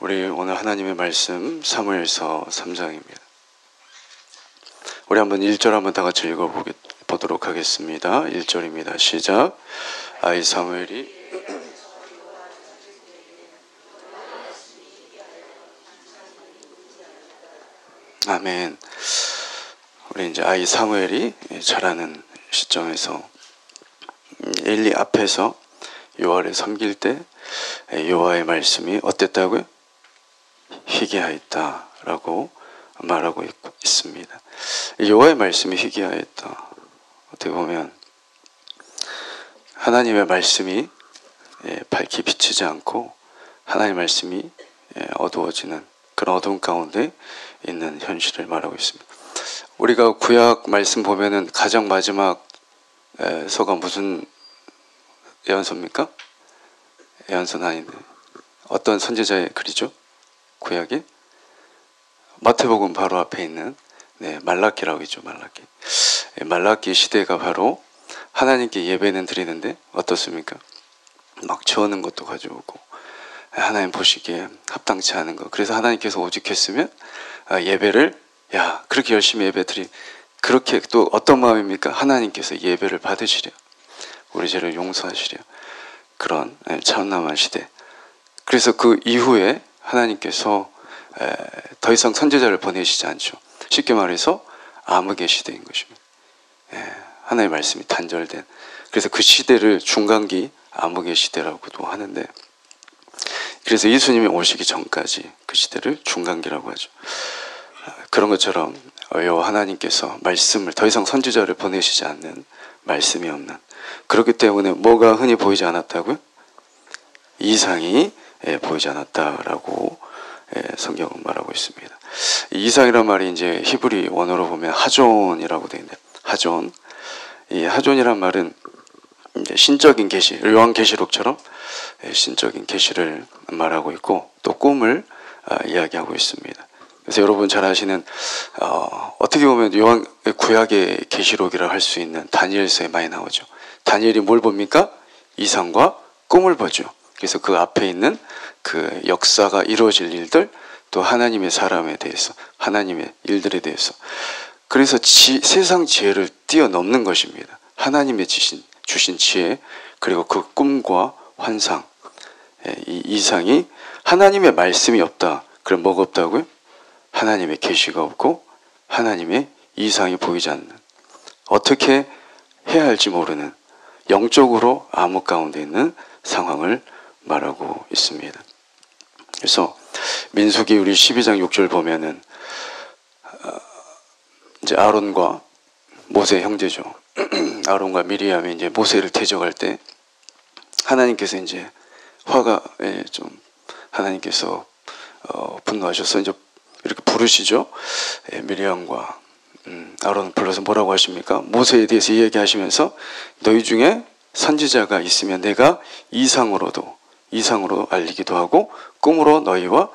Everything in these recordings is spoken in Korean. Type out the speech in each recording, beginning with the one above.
우리 오늘 하나님의 말씀 사무엘서 3장입니다. 우리 한번 1절 한번 다 같이 읽어보도록 하겠습니다. 1절입니다. 시작. 아이 사무엘이 아멘. 우리 이제 아이 사무엘이 자라는 시점에서 엘리 앞에서 여호와를 섬길 때 여호와의 말씀이 어땠다고요? 희귀하였다라고 말하고 있습니다. 여호와의 말씀이 희귀하였다. 어떻게 보면 하나님의 말씀이 밝히 비치지 않고 하나님의 말씀이 어두워지는 그런 어두운 가운데 있는 현실을 말하고 있습니다. 우리가 구약 말씀 보면은 가장 마지막 서가 무슨 예언서입니까? 예언서는 아닌데 어떤 선지자의 글이죠? 구약이 마태복음 바로 앞에 있는 말라기라고 있죠. 말라기 시대가 바로 하나님께 예배는 드리는데 어떻습니까? 막 저어는 것도 가져오고 하나님 보시기에 합당치 않은 것. 그래서 하나님께서 오죽했으면 예배를 그렇게 열심히 예배 드리 그렇게 또 어떤 마음입니까? 하나님께서 예배를 받으시려 우리 죄를 용서하시려 그런 참남한 시대. 그래서 그 이후에 하나님께서 더 이상 선지자를 보내시지 않죠. 쉽게 말해서 암흑의 시대인 것입니다. 하나님의 말씀이 단절된. 그래서 그 시대를 중간기 암흑의 시대라고도 하는데, 그래서 예수님이 오시기 전까지 그 시대를 중간기라고 하죠. 그런 것처럼 여호와 하나님께서 말씀을 더 이상 선지자를 보내시지 않는, 말씀이 없는, 그렇기 때문에 뭐가 흔히 보이지 않았다고요? 이상이 보이지 않았다라고 성경은 말하고 있습니다. 이상이란 말이 이제 히브리 원어로 보면 하존이라고 되어 있는데, 하존. 이 하존이란 말은 이제 신적인 계시, 요한계시록처럼 신적인 계시를 말하고 있고 또 꿈을 이야기하고 있습니다. 그래서 여러분 잘 아시는 어떻게 보면 요한 구약의 계시록이라 할 수 있는 다니엘서에 많이 나오죠. 다니엘이 뭘 봅니까? 이상과 꿈을 보죠. 그래서 그 앞에 있는 그 역사가 이루어질 일들, 또 하나님의 사람에 대해서, 하나님의 일들에 대해서, 그래서 세상 지혜를 뛰어넘는 것입니다. 하나님의 주신 지혜, 그리고 그 꿈과 환상, 이 이상이 하나님의 말씀이 없다. 그럼 뭐가 없다고요? 하나님의 계시가 없고 하나님의 이상이 보이지 않는, 어떻게 해야 할지 모르는 영적으로 암흑 가운데 있는 상황을 말하고 있습니다. 그래서 민수기 우리 12장 6절 보면은 이제 아론과 모세 형제죠. 아론과 미리암이 이제 모세를 대적할 때 하나님께서 이제 화가 좀 하나님께서 분노하셔서 이제 이렇게 부르시죠. 미리암과 아론을 불러서 뭐라고 하십니까? 모세에 대해서 이야기하시면서 너희 중에 선지자가 있으면 내가 이상으로 알리기도 하고 꿈으로 너희와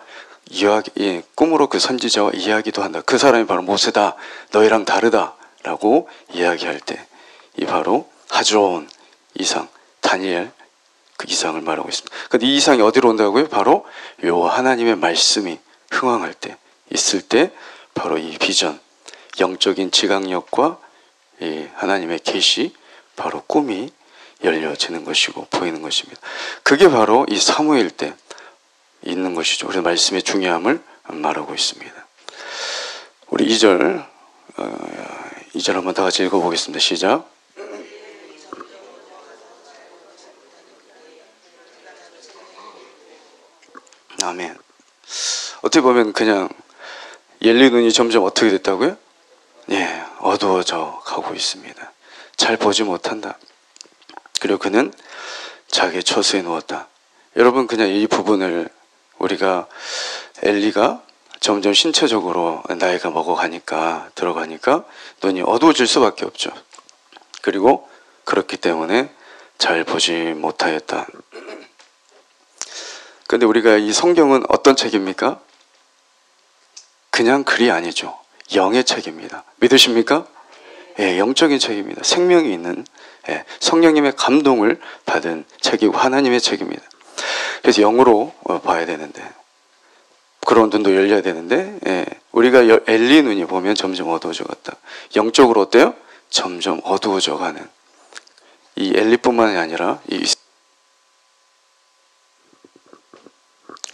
꿈으로 그 선지자와 이야기도 한다. 그 사람이 바로 모세다. 너희랑 다르다라고 이야기할 때 이 바로 하존 이상, 다니엘 그 이상을 말하고 있습니다. 근데 이 이상이 어디로 온다고요? 바로 여호와 하나님의 말씀이 흥황할 때, 있을 때 바로 이 비전, 영적인 지각력과 이 하나님의 계시, 바로 꿈이 열려지는 것이고 보이는 것입니다. 그게 바로 이 사무엘 때 있는 것이죠. 그래서 말씀의 중요함을 말하고 있습니다. 우리 2절 한번 다 같이 읽어보겠습니다. 시작. 아멘. 어떻게 보면 그냥 엘리 눈이 점점 어떻게 됐다고요? 어두워져 가고 있습니다. 잘 보지 못한다. 그리고 그는 자기의 처소에 누웠다. 여러분, 그냥 이 부분을 우리가 엘리가 점점 신체적으로 나이가 먹어가니까, 들어가니까 눈이 어두워질 수밖에 없죠. 그리고 그렇기 때문에 잘 보지 못하였다. 그런데 우리가 이 성경은 어떤 책입니까? 그냥 글이 아니죠. 영의 책입니다. 믿으십니까? 영적인 책입니다. 생명이 있는 성령님의 감동을 받은 책이고 하나님의 책입니다. 그래서 영으로 봐야 되는데 그런 눈도 열려야 되는데, 예, 우리가 엘리 눈이 보면 점점 어두워져 갔다. 영적으로 어때요? 점점 어두워져 가는. 이 엘리뿐만이 아니라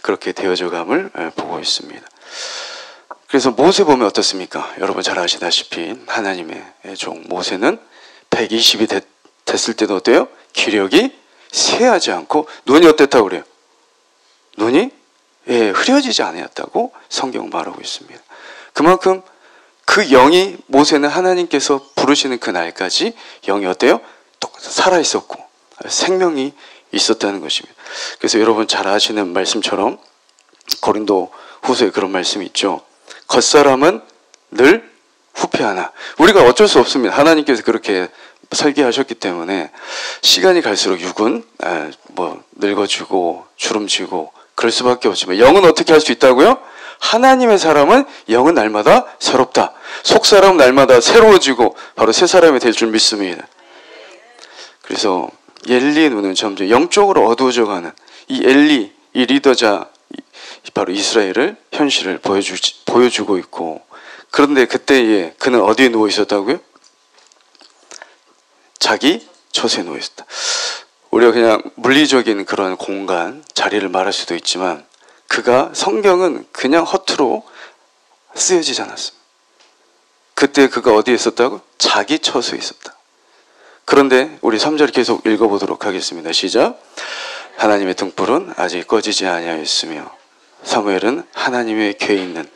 그렇게 되어져 감을 보고 있습니다. 그래서 모세 보면 어떻습니까? 여러분 잘 아시다시피 하나님의 종 모세는 120이 됐을 때도 어때요? 기력이 쇠하지 않고 눈이 어땠다고 그래요? 눈이 흐려지지 않았다고 성경 말하고 있습니다. 그만큼 그 영이 모세는 하나님께서 부르시는 그 날까지 영이 어때요? 또 살아 있었고 생명이 있었다는 것입니다. 그래서 여러분 잘 아시는 말씀처럼 고린도 후서에 그런 말씀이 있죠. 겉사람은 늘 후패하나. 우리가 어쩔 수 없습니다. 하나님께서 그렇게 설계하셨기 때문에 시간이 갈수록 육은 늙어지고 주름지고 그럴 수밖에 없지만 영은 어떻게 할 수 있다고요? 하나님의 사람은 영은 날마다 새롭다. 속사람은 날마다 새로워지고 바로 새 사람이 될 줄 믿습니다. 그래서 엘리의 눈은 점점 영적으로 어두워져가는 이 엘리, 이 리더자 바로 이스라엘을 현실을 보여주고 있고, 그런데 그때에 그는 어디에 누워 있었다고요? 자기 처소에 누워 있었다. 우리가 그냥 물리적인 그런 공간, 자리를 말할 수도 있지만 그가 성경은 그냥 허투루 쓰여지지 않았습니다. 그때 그가 어디에 있었다고? 자기 처소에 있었다. 그런데 우리 3절 계속 읽어보도록 하겠습니다. 시작. 하나님의 등불은 아직 꺼지지 아니하였으며 사무엘은 하나님의 궤에 있는.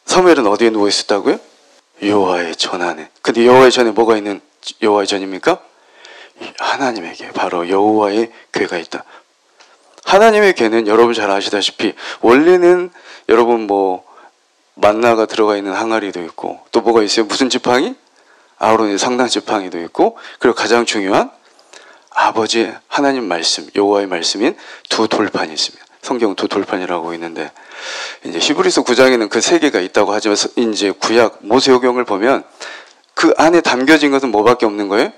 사무엘은 어디에 누워 있었다고요? 여호와의 전 안에. 근데 여호와의 전에 뭐가 있는 여호와의 전입니까? 하나님의 궤, 바로 여호와의 궤가 있다. 하나님의 궤는 여러분 잘 아시다시피 원래는 여러분 만나가 들어가 있는 항아리도 있고 또 뭐가 있어요? 무슨 지팡이? 아론의 상당 지팡이도 있고, 그리고 가장 중요한 아버지 하나님 말씀, 여호와의 말씀인 두 돌판이 있습니다. 성경 두 돌판이라고 있는데 이제 히브리서 9장에는 그 세 개가 있다고 하지만 이제 구약 모세오경을 보면 그 안에 담겨진 것은 뭐밖에 없는 거예요?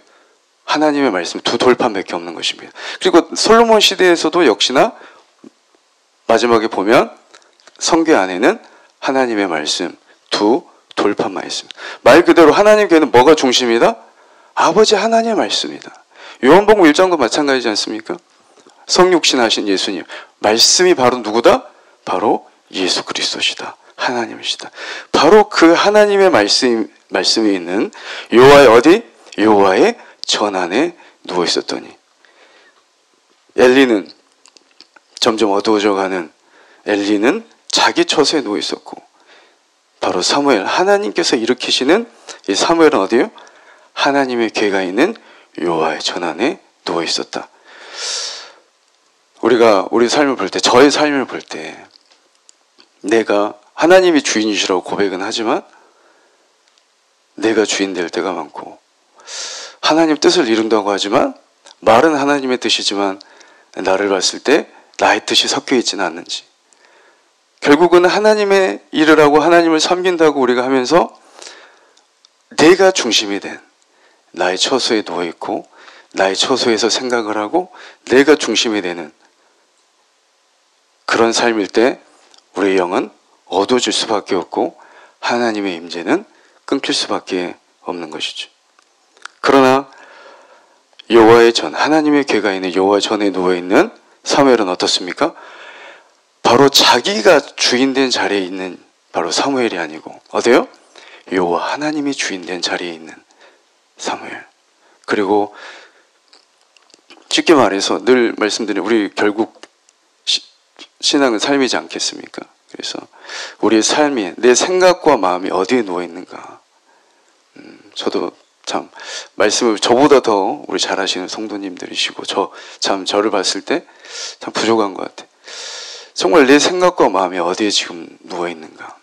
하나님의 말씀 두 돌판밖에 없는 것입니다. 그리고 솔로몬 시대에서도 역시나 마지막에 보면 성궤 안에는 하나님의 말씀 두 돌판만 있습니다. 말 그대로 하나님 궤는 뭐가 중심이다? 아버지 하나님의 말씀이다. 요한복음 1장도 마찬가지지 않습니까? 성육신 하신 예수님. 말씀이 바로 누구다? 바로 예수 그리스도시다. 하나님이시다. 바로 그 하나님의 말씀이 있는 여호와의 어디? 여호와의 전 안에 누워 있었더니 엘리는 점점 어두워져가는 엘리는 자기 처소에 누워 있었고, 바로 사무엘, 하나님께서 일으키시는 이 사무엘은 어디요? 하나님의 궤가 있는 여호와의 전 안에 누워 있었다. 우리가 우리 삶을 볼 때, 저의 삶을 볼 때 내가 하나님이 주인이시라고 고백은 하지만 내가 주인 될 때가 많고, 하나님 뜻을 이룬다고 하지만 말은 하나님의 뜻이지만 나를 봤을 때 나의 뜻이 섞여 있지는 않는지, 결국은 하나님의 일을 하고 하나님을 섬긴다고 우리가 하면서 내가 중심이 된 나의 처소에 누워있고 나의 처소에서 생각을 하고 내가 중심이 되는 그런 삶일 때 우리의 영은 어두워질 수밖에 없고 하나님의 임재는 끊길 수밖에 없는 것이죠. 그러나 여호와의 전, 하나님의 궤가 있는 여호와의 전에 누워있는 사무엘은 어떻습니까? 바로 자기가 주인된 자리에 있는 바로 사무엘이 아니고 어때요? 여호와 하나님이 주인된 자리에 있는 사무엘. 그리고 쉽게 말해서 늘 말씀드린 우리 결국 신앙은 삶이지 않겠습니까? 그래서 우리의 삶이, 내 생각과 마음이 어디에 누워 있는가. 저도 참 말씀을 저보다 더 우리 잘 하시는 성도님들이시고 저를 봤을 때 참 부족한 것 같아요. 정말 내 생각과 마음이 어디에 지금 누워 있는가.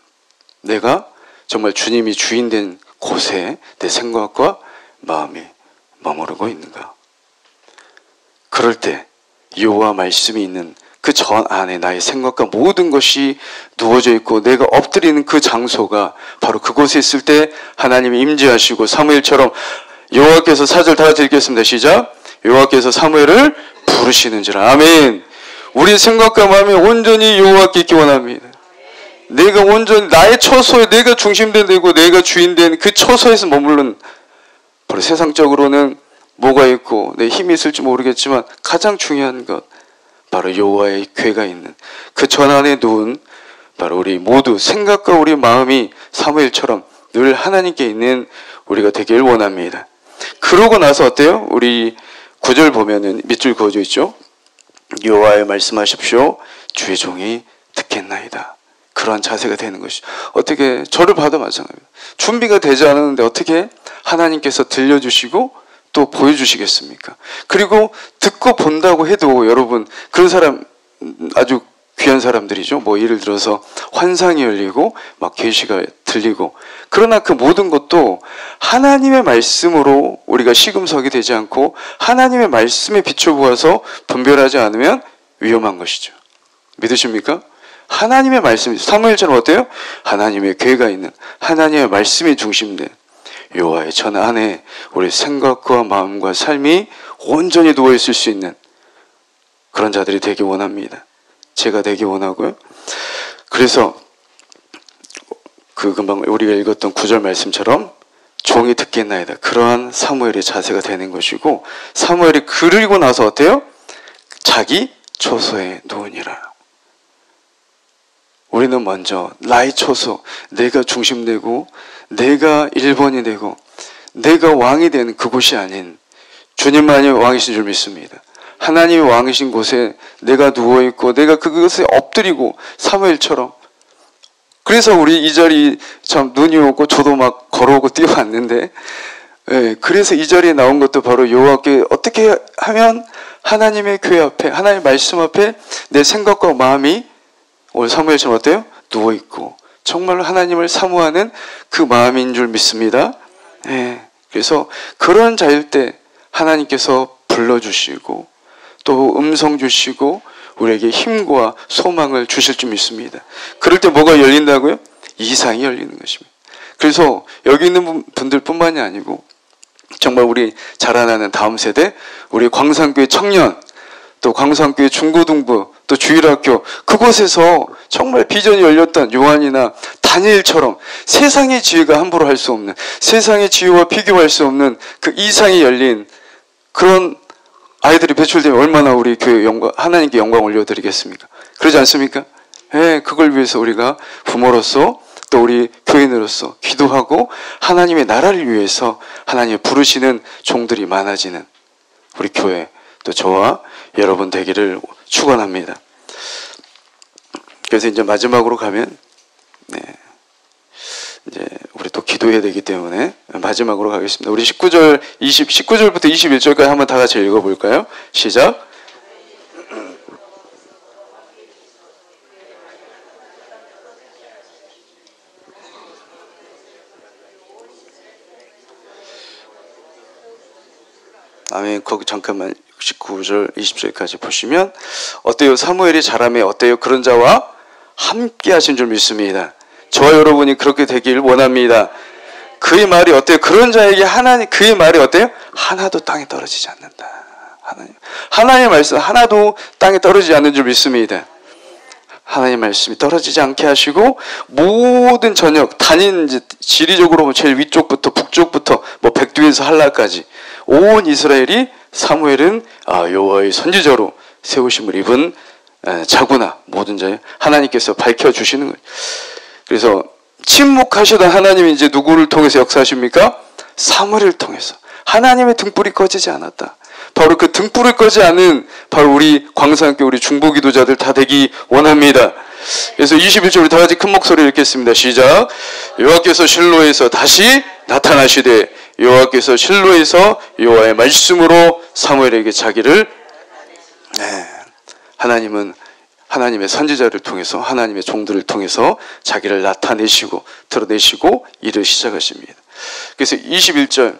내가 정말 주님이 주인된 곳에 내 생각과 마음이 머무르고 있는가. 그럴 때 여호와 말씀이 있는 그 전 안에 나의 생각과 모든 것이 누워져 있고 내가 엎드리는 그 장소가 바로 그곳에 있을 때 하나님이 임재하시고 사무엘처럼 여호와께서 4절 다 같이 읽겠습니다. 시작. 여호와께서 사무엘을 부르시는지라. 아멘. 우리의 생각과 마음이 온전히 여호와께 있기 원합니다. 내가 온전히 나의 처소에 내가 중심된 데고 내가 주인된 그 처소에서 머무른, 바로 세상적으로는 뭐가 있고 내 힘이 있을지 모르겠지만 가장 중요한 것, 바로 여호와의 궤가 있는 그 전 안에 누운 바로 우리 모두 생각과 우리 마음이 사무엘처럼 늘 하나님께 있는 우리가 되길 원합니다. 그러고 나서 어때요? 우리 9절 보면은 밑줄 그어져 있죠. 여호와여 말씀하십시오. 주의 종이 듣겠나이다. 그러한 자세가 되는 것이죠. 어떻게 저를 봐도 마찬가지입니다. 준비가 되지 않았는데 어떻게 하나님께서 들려주시고 또 보여주시겠습니까? 그리고 듣고 본다고 해도 여러분 그런 사람 아주 귀한 사람들이죠. 뭐 예를 들어서 환상이 열리고 막 계시가 들리고, 그러나 그 모든 것도 하나님의 말씀으로 우리가 시금석이 되지 않고 하나님의 말씀에 비춰보아서 분별하지 않으면 위험한 것이죠. 믿으십니까? 하나님의 말씀이 사무엘처럼 어때요? 하나님의 궤가 있는 하나님의 말씀이 중심된 여호와의 전 안에 우리 생각과 마음과 삶이 온전히 누워있을 수 있는 그런 자들이 되기 원합니다. 제가 되기 원하고요. 그래서 그 금방 우리가 읽었던 9절 말씀처럼 종이 듣겠나이다. 그러한 사무엘의 자세가 되는 것이고, 사무엘이 그리고 나서 어때요? 자기 처소에 누우니라. 우리는 먼저 나의 처소, 내가 중심되고 내가 1번이 되고 내가 왕이 되는 그곳이 아닌 주님만이 왕이신 줄 믿습니다. 하나님이 왕이신 곳에 내가 누워있고 내가 그것에 엎드리고 사무엘처럼. 그래서 우리 이 자리 참 눈이 오고 저도 막 걸어오고 뛰어왔는데, 그래서 이 자리에 나온 것도 바로 여호와께 어떻게 하면 하나님의 궤 앞에 하나님의 말씀 앞에 내 생각과 마음이 오늘 사무엘처럼 어때요? 누워있고 정말로 하나님을 사모하는 그 마음인 줄 믿습니다. 그래서 그런 자일 때 하나님께서 불러주시고 또 음성 주시고 우리에게 힘과 소망을 주실 줄 믿습니다. 그럴 때 뭐가 열린다고요? 이상이 열리는 것입니다. 그래서 여기 있는 분들뿐만이 아니고 정말 우리 자라나는 다음 세대, 우리 광산교회 청년, 또 광산교회 중고등부, 또 주일학교, 그곳에서 정말 비전이 열렸던 요한이나 다니엘처럼 세상의 지혜가 함부로 할 수 없는, 세상의 지혜와 비교할 수 없는 그 이상이 열린 그런 아이들이 배출되면 얼마나 우리 교회 하나님께 영광 올려드리겠습니까? 그러지 않습니까? 그걸 위해서 우리가 부모로서 또 우리 교인으로서 기도하고 하나님의 나라를 위해서 하나님의 부르시는 종들이 많아지는 우리 교회, 또 저와 여러분 되기를 축원합니다. 그래서 이제 마지막으로 가면 이제 우리 또 기도해야 되기 때문에 마지막으로 가겠습니다. 우리 19절부터 21절까지 한번 다 같이 읽어볼까요? 시작. 아멘. 거기 잠깐만 19절 20절까지 보시면 어때요? 사무엘이 자라매 어때요? 그런 자와 함께 하신 줄 믿습니다. 저와 여러분이 그렇게 되길 원합니다. 그의 말이 어때요? 그런 자에게 그의 말이 어때요? 하나도 땅에 떨어지지 않는다. 하나님의 말씀 하나도 땅에 떨어지지 않는 줄 믿습니다. 하나님의 말씀이 떨어지지 않게 하시고 모든 전역 지리적으로 제일 위쪽부터 북쪽부터 백두에서 할라까지 온 이스라엘이 사무엘은 여호와의 선지자로 세우심을 입은 자구나, 모든 자에 하나님께서 밝혀주시는 거예요. 그래서 침묵하시던 하나님이 이제 누구를 통해서 역사하십니까? 사무엘을 통해서. 하나님의 등불이 꺼지지 않았다. 바로 그 등불을 꺼지 않은 바로 우리 광산교회 우리 중보기도자들 다 되기 원합니다. 그래서 21절 우리 다 같이 큰 목소리로 읽겠습니다. 시작. 여호와께서 실로에서 다시 나타나시되 여호와께서 실로에서 여호와의 말씀으로 사무엘에게 자기를 하나님은 하나님의 선지자를 통해서 하나님의 종들을 통해서 자기를 나타내시고 드러내시고 일을 시작하십니다. 그래서 21절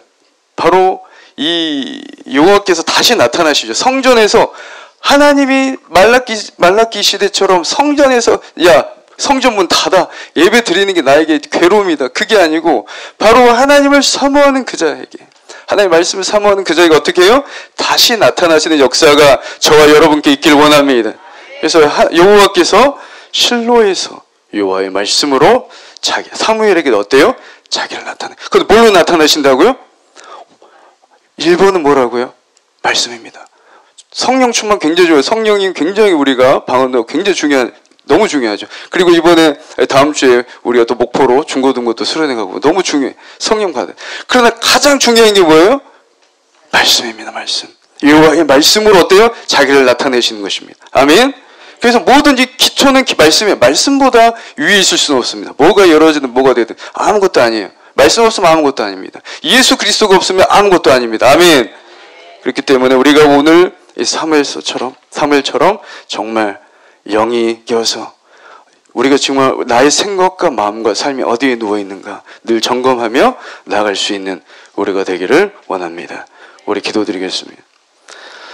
바로 이 여호와께서 다시 나타나시죠. 성전에서 하나님이 말라기 시대처럼 성전에서 성전 문 닫아 예배 드리는 게 나에게 괴로움이다. 그게 아니고 바로 하나님을 사모하는 그 자에게, 하나님의 말씀을 사모하는 그 자에게 어떻게 해요? 다시 나타나시는 역사가 저와 여러분께 있길 원합니다. 그래서 여호와께서 실로에서 여호와의 말씀으로 사무엘에게 어때요? 자기를 나타내. 근데 뭘로 나타내신다고요? 1번은 뭐라고요? 말씀입니다. 성령 충만 굉장히 좋아요. 성령이 굉장히 우리가 방언도 굉장히 너무 중요하죠. 그리고 이번에 다음 주에 우리가 또 목포로 중고등부 수련회 가고 너무 중요해. 성령 받아요. 그러나 가장 중요한 게 뭐예요? 말씀입니다. 말씀. 여호와의 말씀으로 어때요? 자기를 나타내시는 것입니다. 아멘. 그래서 뭐든지 기초는 말씀이에요. 말씀보다 위에 있을 수는 없습니다. 뭐가 열어지든 뭐가 되든 아무것도 아니에요. 말씀 없으면 아무것도 아닙니다. 예수 그리스도가 없으면 아무것도 아닙니다. 아멘. 그렇기 때문에 우리가 오늘 이 사무엘처럼 정말 영이 여서 우리가 정말 나의 생각과 마음과 삶이 어디에 누워 있는가 늘 점검하며 나아갈 수 있는 우리가 되기를 원합니다. 우리 기도드리겠습니다.